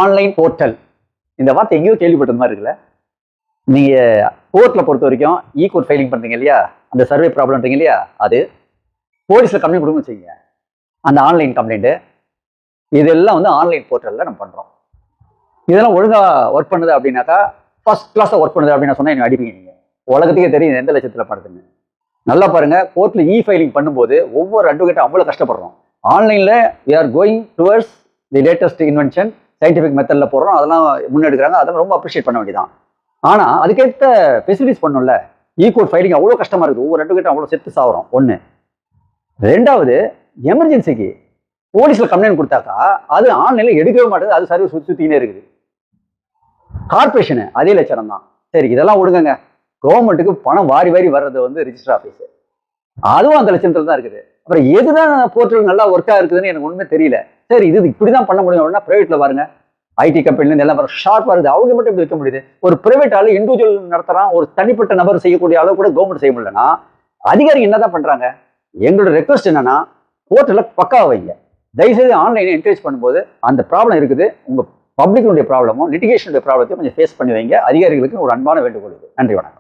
Online portal இந்த வார்த்தை எங்கேயோ கேள்விப்பட்டது மாதிரி இருக்குல்ல. நீங்க கோர்ட்ல பொறுத்த வரைக்கும் கோர்ட் ஃபைலிங் பண்றீங்க இல்லையா, அந்த சர்வே ப்ராப்ளம்ன்றீங்க இல்லையா, அது போலீஸ்ல கம்ப்ளைண்ட் கொடுங்க வச்சுக்கோங்க. அந்த ஆன்லைன் கம்ப்ளைண்ட் இதெல்லாம் வந்து ஆன்லைன் போர்ட்டல்ல நம்ம பண்றோம். இதெல்லாம் ஒழுங்கா ஒர்க் பண்ணுது அப்படின்னாக்கா, ஃபர்ஸ்ட் கிளாஸா ஒர்க் பண்ணுது அப்படின்னு சொன்னா என்ன அடிப்பீங்க நீங்க. உலகத்துக்கே தெரியும் எந்த லட்சத்துல படுதுன்னு. நல்லா பாருங்க, கோர்ட்ல ஃபைலிங் பண்ணும்போது ஒவ்வொரு அட்வொகேட்டும் அவ்வளவு கஷ்டப்படுறோம். ஆன்லைன்ல we are going towards the latest invention, scientific மெத்தட்ல போடுறோம், அதெல்லாம் முன்னெடுக்கிறாங்க, அதெல்லாம் ரொம்ப அப்ரிஷியேட் பண்ண வேண்டியதான். ஆனா அதுக்கேற்ற ஃபெசிலிட்டிஸ் பண்ணணும்ல. கோர்ட் ஃபைலிங் அவ்வளோ கஷ்டமா இருக்குது, ஒவ்வொரு அட்வொகேட்டும் அவ்வளோ செத்து சாகுறோம். ஒன்று. ரெண்டாவது, எமர்ஜென்சிக்கு போலீஸ்ல கம்ப்ளைண்ட் கொடுத்தாக்கா அது ஆன்லைன்ல எடுக்கவே மாட்டேது, அது சர்வீஸ் சுத்தினே இருக்குது. கார்பரேஷனு அதே லட்சணம் தான். சரி, இதெல்லாம் விடுங்க. கவர்மெண்ட்டுக்கு பணம் வாரி வாரி வர்றது வந்து ரிஜிஸ்டர் ஆஃபீஸ், அதுவும் அந்த லட்சணத்துல தான் இருக்குது. அப்புறம் எதுதான் போர்ட்டல் நல்லா ஒர்க்கா இருக்குதுன்னு எனக்கு ஒண்ணுமே தெரியல. சரி, இது இப்படிதான் பண்ண முடியும் அப்படின்னா பிரைவேட்ல பாருங்க, ஐடி கம்பெனில எல்லாம் ஷார்ப்பா இருக்குது, அவங்க மட்டும் இப்படி வைக்க முடியுது. ஒரு பிரைவேட் ஆளு இண்டிவிஜுவல் நடத்துறான், ஒரு தனிப்பட்ட நபர் செய்யக்கூடிய அளவு கூட கவர்மெண்ட் செய்ய முடியலன்னா அதிகாரிகள் என்னதான் பண்றாங்க? எங்களோட ரெக்வஸ்ட் என்னன்னா, போர்ட்டல பக்காவா வைங்க. தயவுசெய்து ஆன்லைனை என்கரேஜ் பண்ணும்போது அந்த ப்ராப்ளம் இருக்குது, உங்க பப்ளிக்குடைய ப்ராப்ளமும் லிட்டிகேஷனுடைய ப்ராப்ளத்தையும் கொஞ்சம் ஃபேஸ் பண்ணி வைங்க. அதிகாரிகளுக்கு ஒரு அன்பான வேண்டுகோள் இது. நன்றி, வணக்கம்.